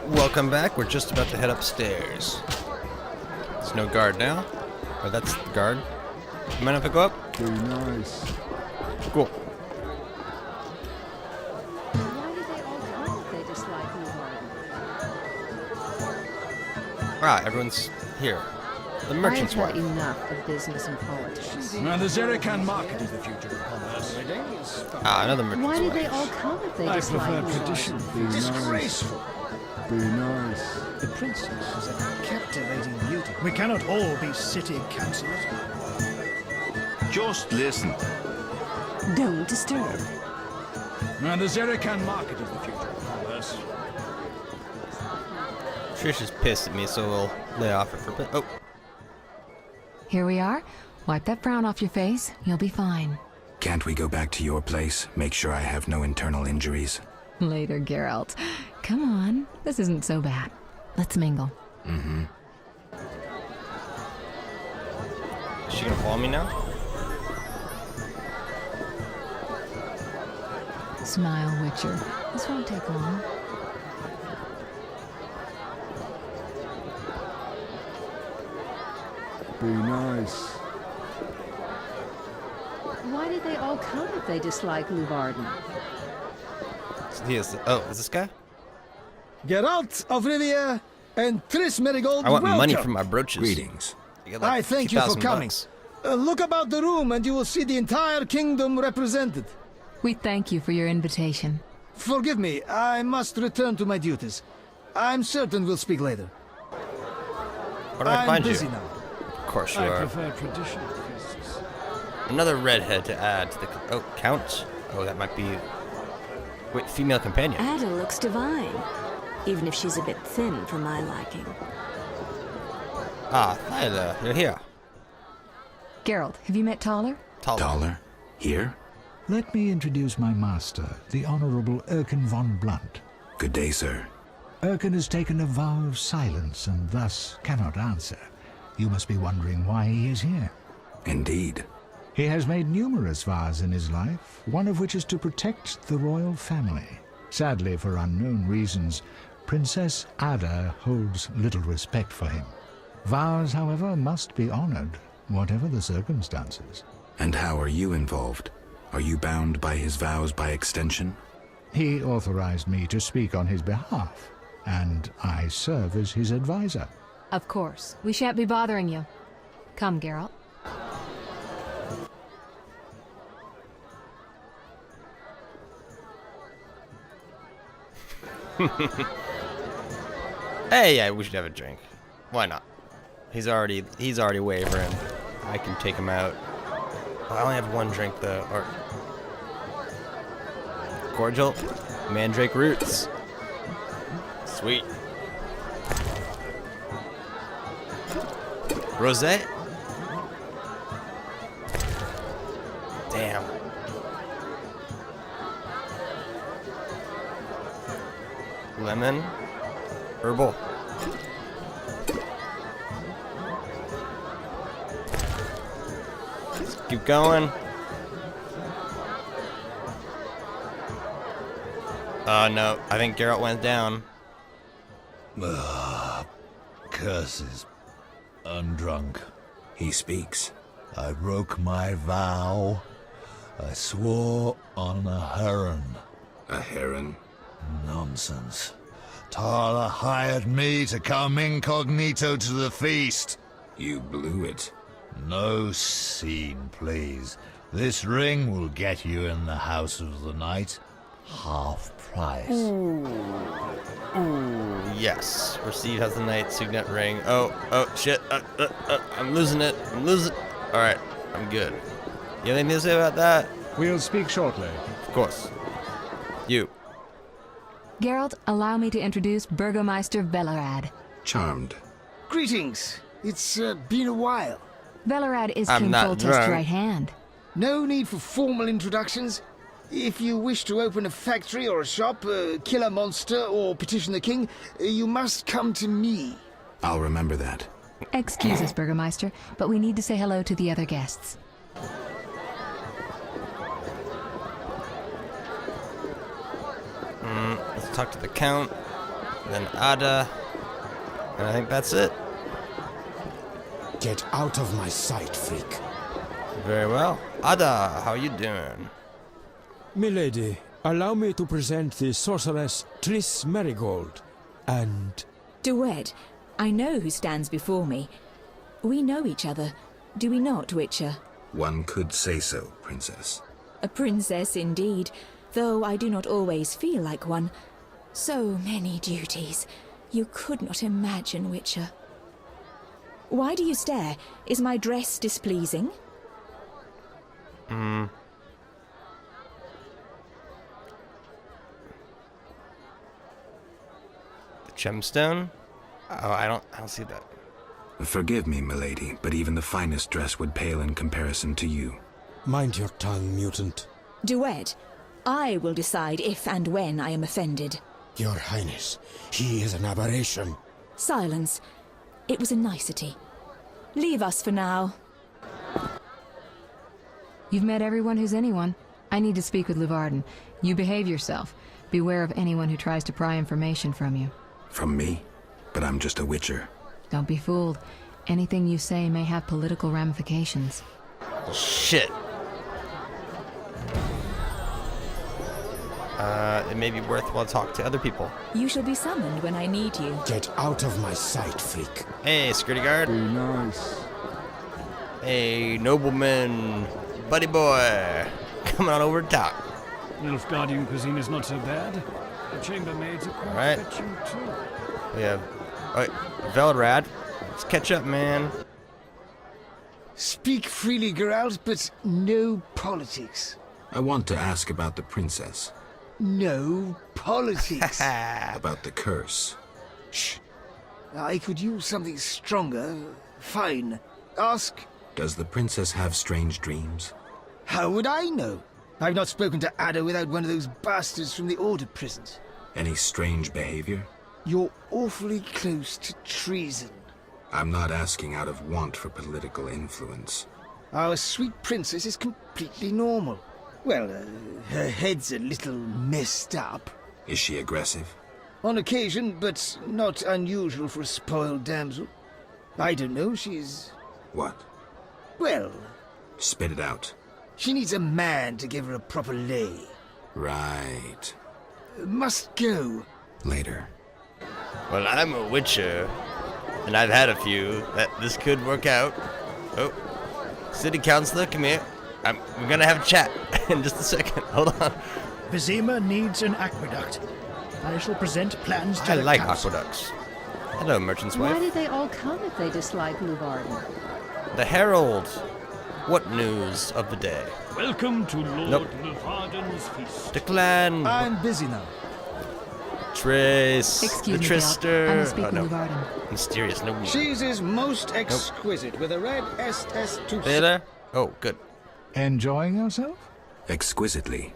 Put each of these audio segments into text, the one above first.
Welcome back. We're just about to head upstairs. There's no guard now. Oh, that's the guard. You mind if I go up? Very nice. Cool. Why did they all come if they dislike New Garden? Ah, everyone's here. The merchant's I have wife. heard enough of business and politics. Now, the Zerican market is the future of commerce. Ah, another merchant's Why did wife. they all come if they I dislike prefer New tradition. Garden? Disgraceful. Very nice. The princess is a captivating beauty. We cannot all be city councillors. Just listen. Don't disturb. Now, the Zerican market is the future of commerce. Trish is pissed at me, so we'll lay off her for a bit. Oh, Here we are. Wipe that frown off your face. You'll be fine. Can't we go back to your place? Make sure I have no internal injuries. Later, Geralt. Come on. This isn't so bad. Let's mingle. Mm-hmm. is she gonna follow me now? Smile, Witcher. This won't take long. Very nice. Why did they all come if they dislike Luvarden? Oh, is this guy? Geralt of Rivia and Triss Merigold, I want money welcome. from my brooches. Greetings. I get like I thank you for 2,000 coming. bucks. Look about the room and you will see the entire kingdom represented. We thank you for your invitation. Forgive me, I must return to my duties. I'm certain we'll speak later. Where do I I'm find busy you? now. Of course you are. tradition. Another redhead to add to the... Oh, Count? Oh, that might be... Wait, female companion. Ada looks divine, even if she's a bit thin for my liking. Ah, Thyla, you're here. Geralt, have you met Taller? Taller? Here? Let me introduce my master, the Honorable Erkin von Blunt. Good day, sir. Erkin has taken a vow of silence and thus cannot answer. You must be wondering why he is here. Indeed. He has made numerous vows in his life, one of which is to protect the royal family. Sadly, for unknown reasons, Princess Ada holds little respect for him. Vows, however, must be honored, whatever the circumstances. And how are you involved? Are you bound by his vows by extension? He authorized me to speak on his behalf, and I serve as his advisor. Of course. We shan't be bothering you. Come, Geralt. Hey, yeah, we should have a drink. Why not? He's already wavering. I can take him out. Oh, I only have one drink though. Or cordial, mandrake roots. Sweet. Rosé. Damn. Lemon. Herbal. Let's keep going. No, I think Geralt went down. Curses. I'm drunk. He speaks. I broke my vow. I swore on a heron. A heron? Nonsense. Tala hired me to come incognito to the feast. You blew it. No scene, please. This ring will get you in the house of the night. Half price. Ooh, yes. Received has the night signet ring. Oh, shit. I'm losing it. Alright, I'm good. You have anything to say about that? We'll speak shortly. Of course. You. Geralt, allow me to introduce Burgomeister Velerad. Charmed. Greetings. It's been a while. Velerad is I'm King not Foltest's drunk. right hand. No need for formal introductions. If you wish to open a factory or a shop, kill a monster, or petition the king, you must come to me. I'll remember that. Excuse us, Burgomeister, but we need to say hello to the other guests. Let's talk to the Count. then Ada, and I think that's it. Get out of my sight, freak. Very well. Ada, how you doing? Milady, allow me to present the sorceress Triss Marigold, and... Duet, I know who stands before me. We know each other, do we not, Witcher? One could say so, Princess. A princess indeed, though I do not always feel like one. So many duties. You could not imagine, Witcher. Why do you stare? Is my dress displeasing? The gemstone? Oh, I don't see that. Forgive me, milady, but even the finest dress would pale in comparison to you. Mind your tongue, mutant. Duet, I will decide if and when I am offended. Your Highness, he is an aberration. Silence. It was a nicety. Leave us for now. You've met everyone who's anyone. I need to speak with Luvarden. You behave yourself. Beware of anyone who tries to pry information from you. From me? But I'm just a witcher. Don't be fooled. Anything you say may have political ramifications. Shit. It may be worthwhile to talk to other people. You shall be summoned when I need you. Get out of my sight, freak. Hey, security guard. Be nice. Hey, nobleman. Buddy boy. Coming on over to talk. Nilfgaardian cuisine is not so bad. The chambermaids are quite Alright. fetching too. We have... Oh, Velrad. Let's catch up, man. Speak freely, Geralt, but no politics. I want to ask about the princess. No politics. About the curse. Shh. I could use something stronger. Fine. Ask. Does the princess have strange dreams? How would I know? I've not spoken to Ada without one of those bastards from the Order prisons. Any strange behavior? You're awfully close to treason. I'm not asking out of want for political influence. Our sweet princess is completely normal. Well, her head's a little messed up. Is she aggressive? On occasion, but not unusual for a spoiled damsel. I don't know, she's... What? Well, Spit it out. she needs a man to give her a proper lay. Right. Must go. Later. Well, I'm a witcher, and I've had a few. That this could work out. Oh, city councilor, come here. We're gonna have a chat in just a second. Hold on. Vizima needs an aqueduct. I shall present plans to I the like council. aqueducts. Hello, merchant's Why wife. did they all come if they dislike Luvarden? The Herald. What news of the day? Welcome to Lord Nope. Luvarden's feast. The clan. I'm busy now. Trace. Excuse the me, Trister. Geralt. I must speak Oh, with no. Luvarden. Mysterious. No. Cheese is most exquisite with a red SS2. There. Oh, good. Enjoying yourself? Exquisitely.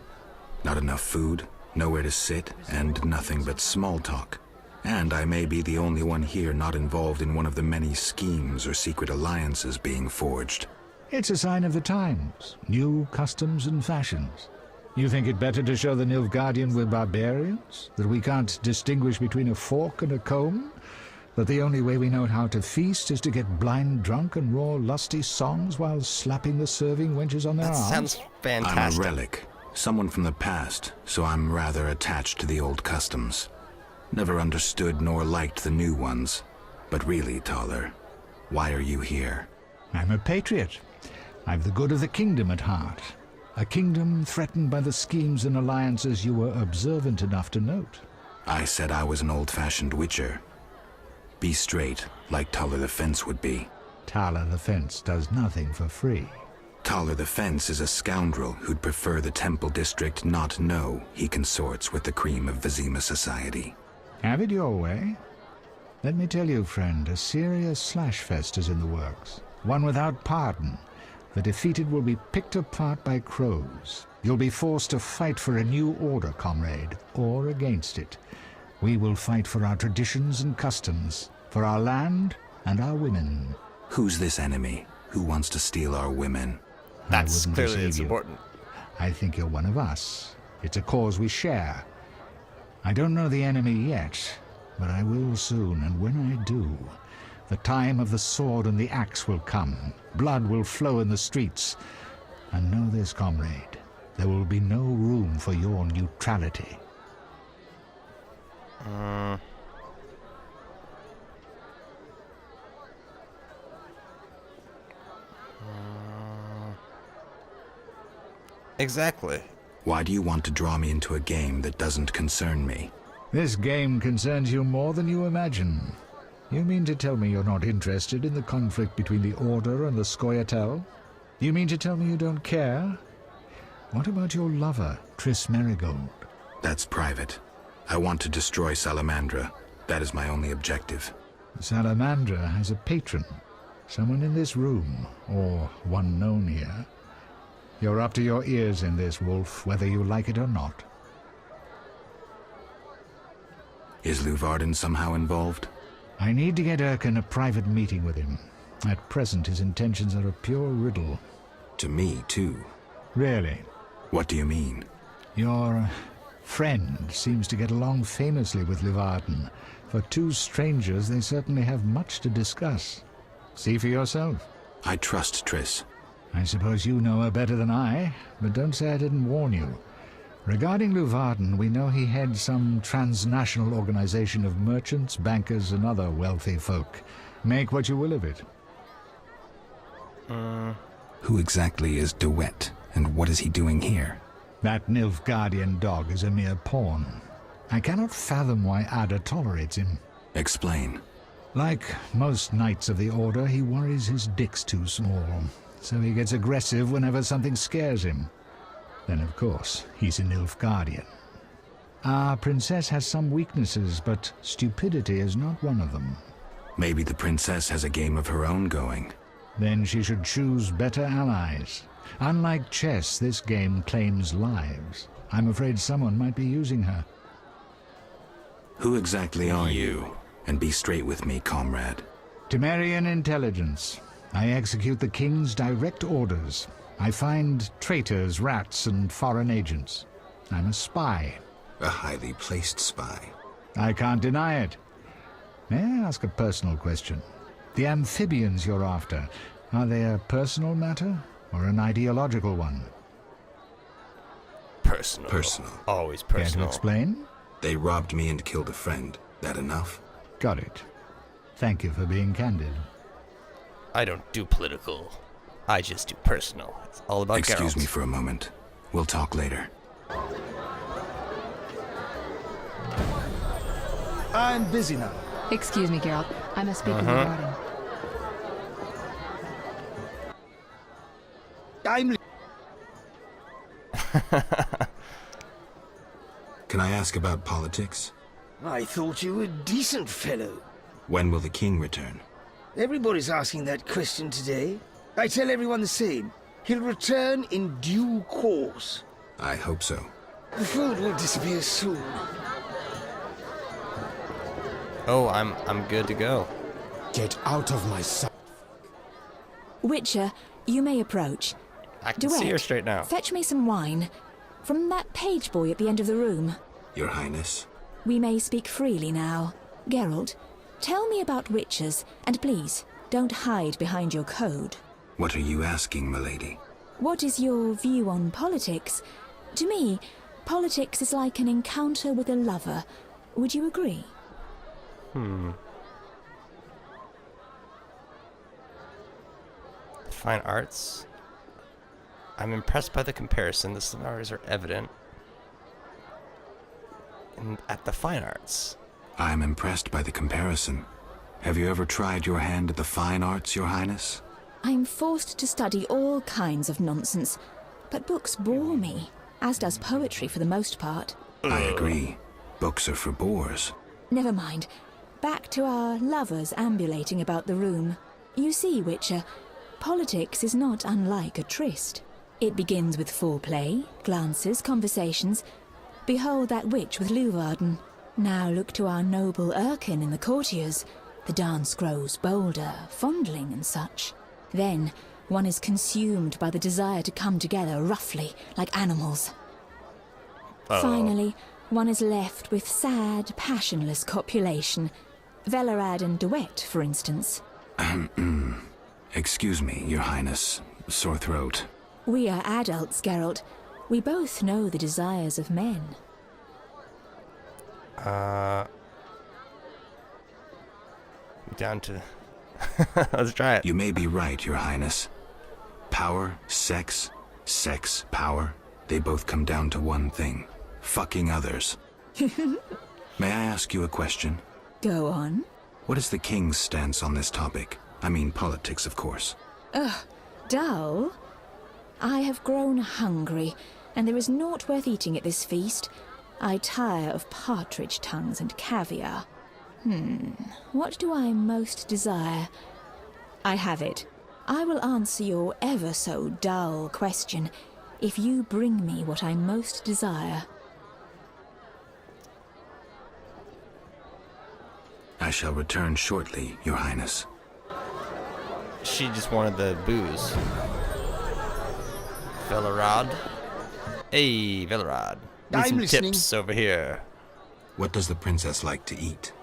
Not enough food, nowhere to sit, and nothing but small talk. And I may be the only one here not involved in one of the many schemes or secret alliances being forged. It's a sign of the times. New customs and fashions. You think it better to show the Nilfgaardian we're barbarians? That we can't distinguish between a fork and a comb? That the only way we know how to feast is to get blind drunk and roar lusty songs while slapping the serving wenches on their That arms? sounds fantastic. I'm a relic, someone from the past, so I'm rather attached to the old customs. Never understood nor liked the new ones. But really, Taller, why are you here? I'm a patriot. I've the good of the kingdom at heart. A kingdom threatened by the schemes and alliances you were observant enough to note. I said I was an old-fashioned witcher. Be straight, like Taller the Fence would be. Taller the Fence does nothing for free. Taller the Fence is a scoundrel who'd prefer the Temple District not know he consorts with the cream of Vizima society. Have it your way. Let me tell you, friend, a serious slashfest is in the works. One without pardon. The defeated will be picked apart by crows. You'll be forced to fight for a new order, comrade, or against it. We will fight for our traditions and customs, for our land and our women. Who's this enemy? Who wants to steal our women? That's wouldn't clearly deceive it's you. important. I think you're one of us. It's a cause we share. I don't know the enemy yet, but I will soon, and when I do, the time of the sword and the axe will come. Blood will flow in the streets. And know this, comrade, there will be no room for your neutrality. Exactly. Why do you want to draw me into a game that doesn't concern me? This game concerns you more than you imagine. You mean to tell me you're not interested in the conflict between the Order and the Scoia'tael? You mean to tell me you don't care? What about your lover, Triss Merigold? That's private. I want to destroy Salamandra. That is my only objective. Salamandra has a patron. Someone in this room, or one known here. You're up to your ears in this, Wolf, whether you like it or not. Is Luvarden somehow involved? I need to get Erkin a private meeting with him. At present, his intentions are a pure riddle. To me, too. Really? What do you mean? Your friend seems to get along famously with Luvarden. For two strangers, they certainly have much to discuss. See for yourself. I trust Triss. I suppose you know her better than I, but don't say I didn't warn you. Regarding Luvarden, we know he heads some transnational organization of merchants, bankers, and other wealthy folk. Make what you will of it. Who exactly is DeWitt, and what is he doing here? That Nilfgaardian dog is a mere pawn. I cannot fathom why Ada tolerates him. Explain. Like most knights of the Order, he worries his dick's too small, so he gets aggressive whenever something scares him. Then, of course, he's a Nilfgaardian. Our princess has some weaknesses, but stupidity is not one of them. Maybe the princess has a game of her own going. Then she should choose better allies. Unlike chess, this game claims lives. I'm afraid someone might be using her. Who exactly are you? And be straight with me, comrade. Temerian intelligence. I execute the king's direct orders. I find traitors, rats, and foreign agents. I'm a spy. A highly placed spy. I can't deny it. May I ask a personal question? The amphibians you're after, are they a personal matter or an ideological one? Personal. Personal. Always Care to personal. explain? They robbed me and killed a friend. That enough? Got it. Thank you for being candid. I don't do political. I just do personal. It's all about Excuse Geralt. me for a moment. We'll talk later. I'm busy now. Excuse me, Geralt. I must speak with Luvarden. I'm... Can I ask about politics? I thought you were a decent fellow. When will the king return? Everybody's asking that question today. I tell everyone the same. He'll return in due course. I hope so. The food will disappear soon. Oh, I'm good to go. Get out of my sight. Witcher, you may approach. I can see her Duet, straight now. fetch me some wine. From that page boy at the end of the room. Your Highness? We may speak freely now. Geralt, tell me about witchers, and please, don't hide behind your code. What are you asking, milady? What is your view on politics? To me, politics is like an encounter with a lover. Would you agree? Fine arts. I'm impressed by the comparison. The similarities are evident. And at the fine arts. I'm impressed by the comparison. Have you ever tried your hand at the fine arts, Your Highness? I'm forced to study all kinds of nonsense, but books bore me, as does poetry for the most part. I agree. Books are for bores. Never mind. Back to our lovers ambulating about the room. You see, Witcher, politics is not unlike a tryst. It begins with foreplay, glances, conversations. Behold that witch with Luvarden. Now look to our noble Erkin in the courtiers. The dance grows bolder, fondling and such. Then one is consumed by the desire to come together roughly, like animals. Finally, One is left with sad, passionless copulation. Velerad and Duet, for instance. Excuse me, Your Highness. Sore throat. We are adults, Geralt. We both know the desires of men. Down to... Let's try it. You may be right, Your Highness. Power, sex, power, they both come down to one thing. Fucking others. May I ask you a question? Go on. What is the king's stance on this topic? I mean politics, of course. Ugh, dull? I have grown hungry, and there is naught worth eating at this feast. I tire of partridge tongues and caviar. What do I most desire? I have it. I will answer your ever so dull question if you bring me what I most desire. I shall return shortly, Your Highness. She just wanted the booze. Velerad. Hey, Velerad. Need I'm some listening. tips over here. What does the princess like to eat?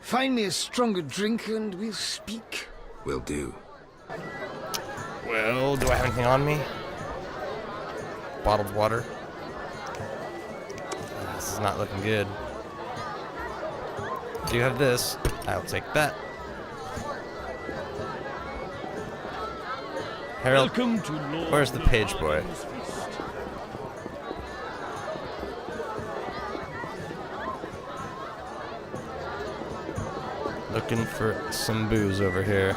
Find me a stronger drink and we'll speak. Will do. Well, do I have anything on me? Bottled water. This is not looking good. Do you have this? I'll take that. Harold, where's the page boy? Looking for some booze over here.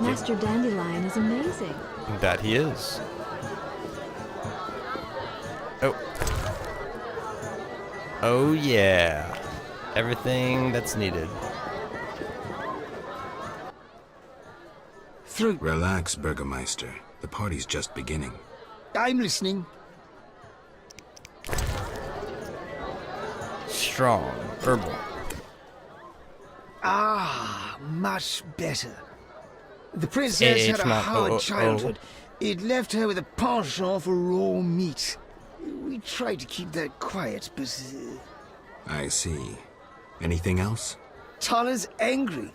Master Dandelion is amazing. That he is. Oh. Oh yeah. Everything that's needed. Relax, Burgermeister. The party's just beginning. I'm listening. Strong. Herbal. Ah, much better. The princess had a hard childhood. It left her with a penchant for raw meat. We tried to keep that quiet, but... I see. Anything else? Tala's angry.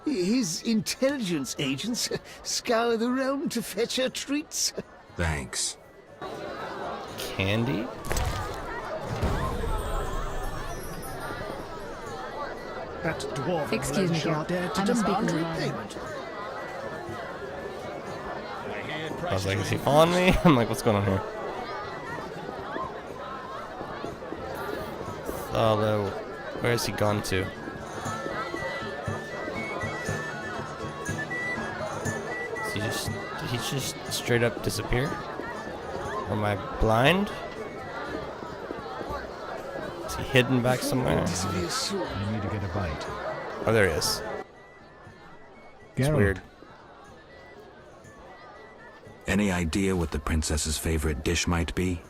His intelligence agents scour the realm to fetch her treats. Thanks. Candy? That dwarf Excuse me, shop Geralt. dared to I must speak demand with Lyle. repayment. I was like, is he following me? I'm like, what's going on here? Although, where has he gone to? Did he just straight up disappear? Or am I blind? Is he hidden back somewhere? I need to get a bite. Oh, there he is. It's Geralt. weird. Any idea what the princess's favorite dish might be?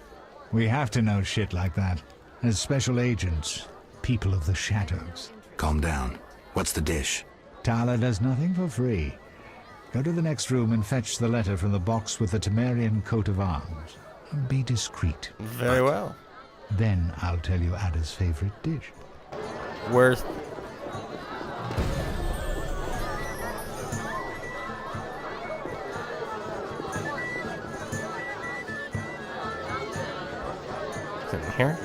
We have to know shit like that. As special agents, people of the shadows. Calm down. What's the dish? Tala does nothing for free. Go to the next room and fetch the letter from the box with the Temerian coat of arms. Be discreet. Very well. Then I'll tell you Ada's favorite dish. Worth. Is it in here?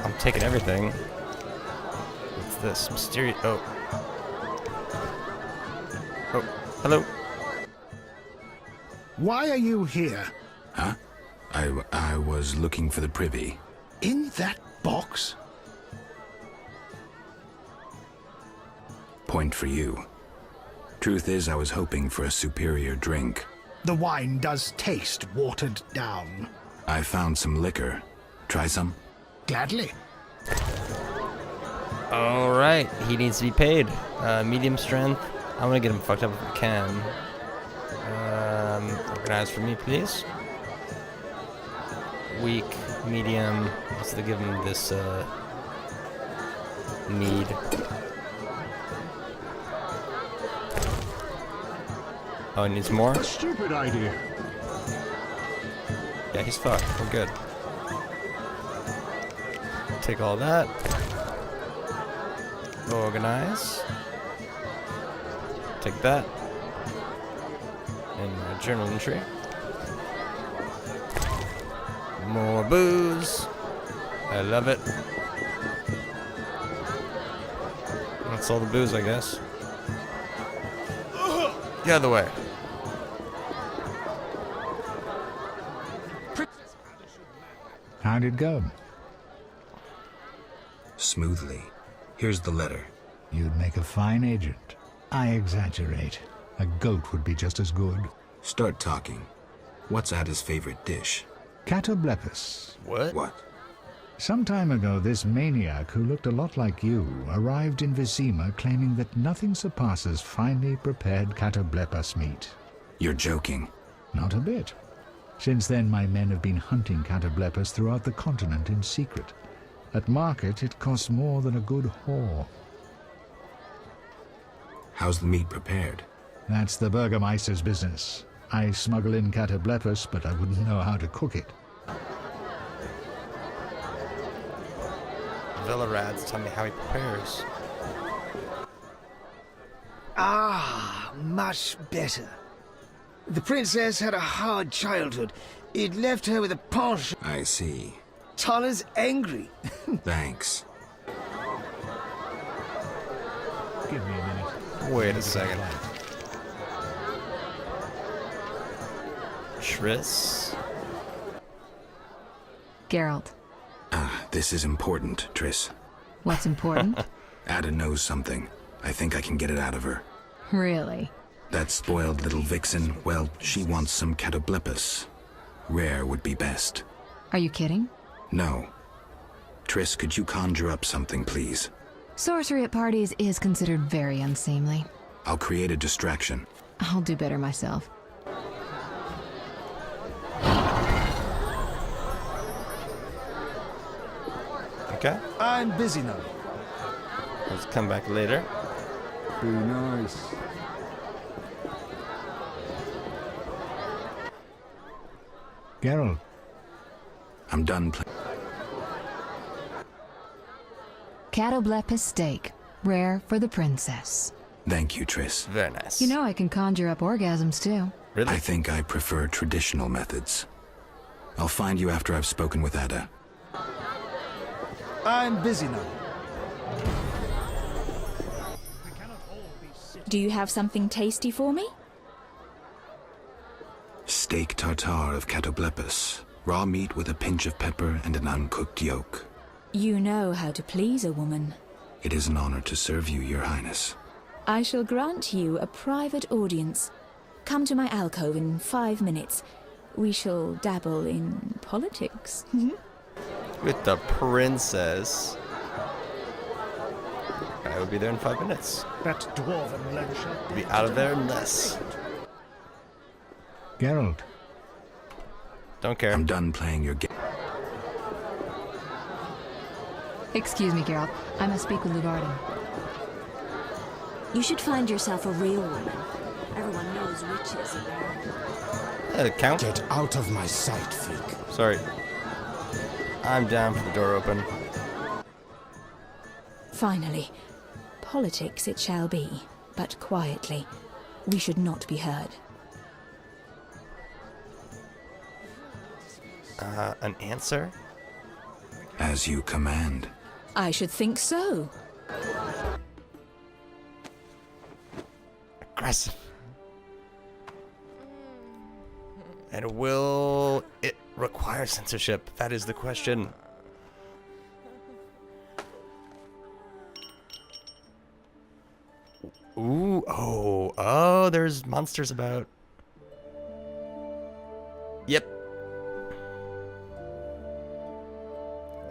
I'm taking everything. What's this? Mysterious. Oh. Oh. Hello. Why are you here? Huh? I was looking for the privy. In that box? Point for you. Truth is, I was hoping for a superior drink. The wine does taste watered down. I found some liquor. Try some? Gladly. Alright, he needs to be paid. Medium strength. I'm gonna get him fucked up if I can. Organize for me, please. Weak, medium. Let's give him this, need. Oh, he needs more? A stupid idea. Yeah, he's fucked. We're good. Take all that. Organize. Take that. And my journal entry. More booze. I love it. That's all the booze, I guess. Get out of the way. How'd it go? Smoothly. Here's the letter. You'd make a fine agent. I exaggerate. A goat would be just as good. Start talking. What's Ada's favorite dish? Catoblepis. What? What? Some time ago, this maniac who looked a lot like you arrived in Vizima claiming that nothing surpasses finely prepared catoblepas meat. You're joking. Not a bit. Since then, my men have been hunting catoblepas throughout the continent in secret. At market, it costs more than a good whore. How's the meat prepared? That's the Burgermeister's business. I smuggle in catoblepas, but I wouldn't know how to cook it. Villarads, tell me how he prepares. Ah, much better. The princess had a hard childhood. It left her with a penchant. I see. Tala's angry. Thanks. Give me a minute. Wait a second. Triss? Geralt. This is important, Triss. What's important? Ada knows something. I think I can get it out of her. Really? That spoiled little vixen, well, she wants some catoblepis. Rare would be best. Are you kidding? No. Triss, could you conjure up something, please? Sorcery at parties is considered very unseemly. I'll create a distraction. I'll do better myself. Okay. I'm busy now. Let's come back later. Be nice. Geralt. I'm done playing. Catoblepis steak. Rare for the princess. Thank you, Triss. Very nice. You know I can conjure up orgasms, too. Really? I think I prefer traditional methods. I'll find you after I've spoken with Ada. I'm busy now. Do you have something tasty for me? Steak tartare of catoblepis. Raw meat with a pinch of pepper and an uncooked yolk. You know how to please a woman. It is an honor to serve you, Your Highness. I shall grant you a private audience. Come to my alcove in 5 minutes. We shall dabble in politics. With the princess. I will be there in 5 minutes. That dwarven lencher. Be out of there in less. Geralt. Don't care. I'm done playing your game. Excuse me, Geralt. I must speak with Luvarden. You should find yourself a real woman. Everyone knows witches are Count? Get out of my sight, freak. Sorry. I'm down for the door open. Finally, politics it shall be, but quietly. We should not be heard. An answer? As you command. I should think so. Aggressive. And will it require censorship? That is the question. Ooh, oh, there's monsters about. Yep.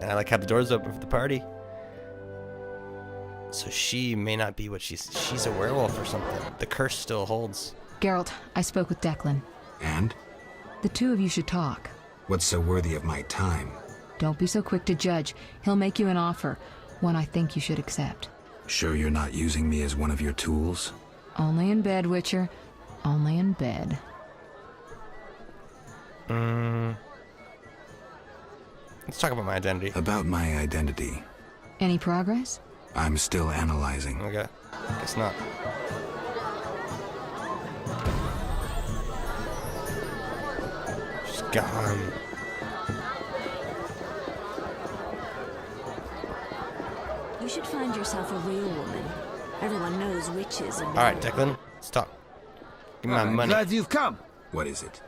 And I like how the door's open for the party. So she may not be what she's a werewolf or something. The curse still holds. Geralt, I spoke with Declan. And? The two of you should talk. What's so worthy of my time? Don't be so quick to judge. He'll make you an offer, one I think you should accept. Sure you're not using me as one of your tools? Only in bed, Witcher. Only in bed. Let's talk about my identity. About my identity. Any progress? I'm still analyzing. Okay. Guess not. She's gone. You should find yourself a real woman. Everyone knows witches are Alright, Declan, stop. Give me my money. Glad you've come. What is it?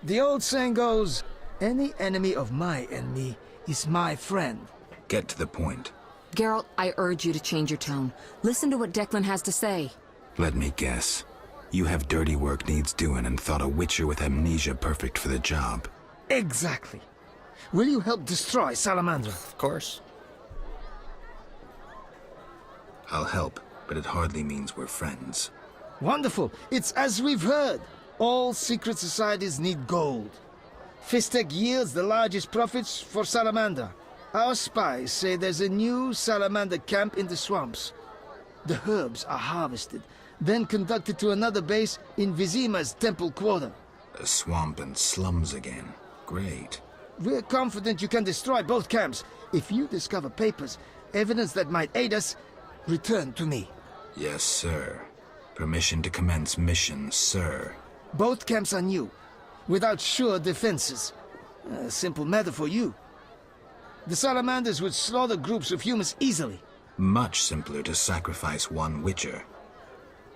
The old saying goes, any enemy of my enemy is my friend. Get to the point. Geralt, I urge you to change your tone. Listen to what Declan has to say. Let me guess. You have dirty work needs doing and thought a witcher with amnesia perfect for the job. Exactly. Will you help destroy Salamandra? Of course. I'll help, but it hardly means we're friends. Wonderful. It's as we've heard. All secret societies need gold. Fistek yields the largest profits for Salamander. Our spies say there's a new Salamander camp in the swamps. The herbs are harvested, then conducted to another base in Vizima's temple quarter. A swamp and slums again. Great. We're confident you can destroy both camps. If you discover papers, evidence that might aid us, return to me. Yes, sir. Permission to commence mission, sir. Both camps are new, without sure defenses. A simple matter for you. The Salamanders would slaughter groups of humans easily. Much simpler to sacrifice one witcher.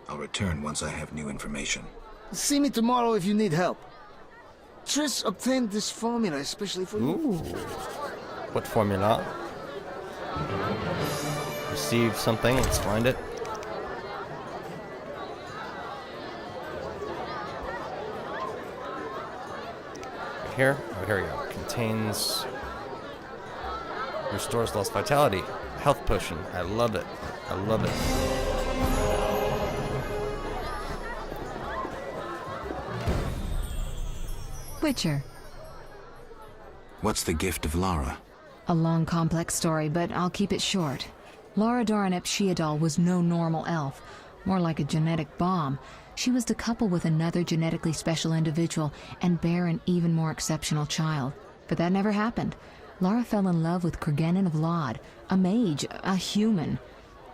I'll return once I have new information. See me tomorrow if you need help. Triss obtained this formula especially for you. What formula? Receive something, let's find it. Right here? Oh, here we go. Contains... Restores lost vitality. Health potion. I love it. I love it. Witcher. What's the gift of Lara? A long, complex story, but I'll keep it short. Lara Doran ep Sheadol was no normal elf, more like a genetic bomb. She was to couple with another genetically special individual and bear an even more exceptional child. But that never happened. Lara fell in love with Cregennan of Lod, a mage, a human.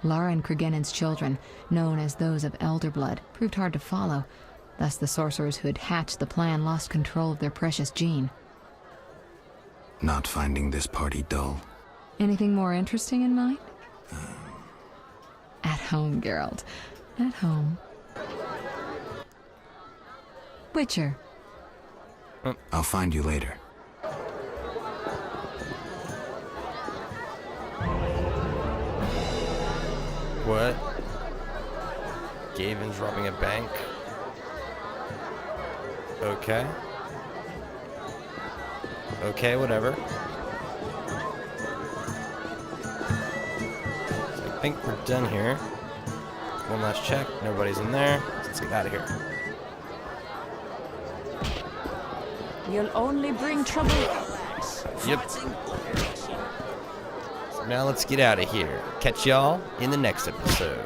Lara and Cregennan's children, known as those of Elder Blood, proved hard to follow. Thus the sorcerers who had hatched the plan lost control of their precious gene. Not finding this party dull. Anything more interesting in mind? At home, Geralt. At home. Witcher. I'll find you later. What? Gavin's robbing a bank? Okay. Okay, whatever. So I think we're done here. One last check. Nobody's in there. Let's get out of here. You'll only bring trouble. Yep. So now let's get out of here. Catch y'all in the next episode.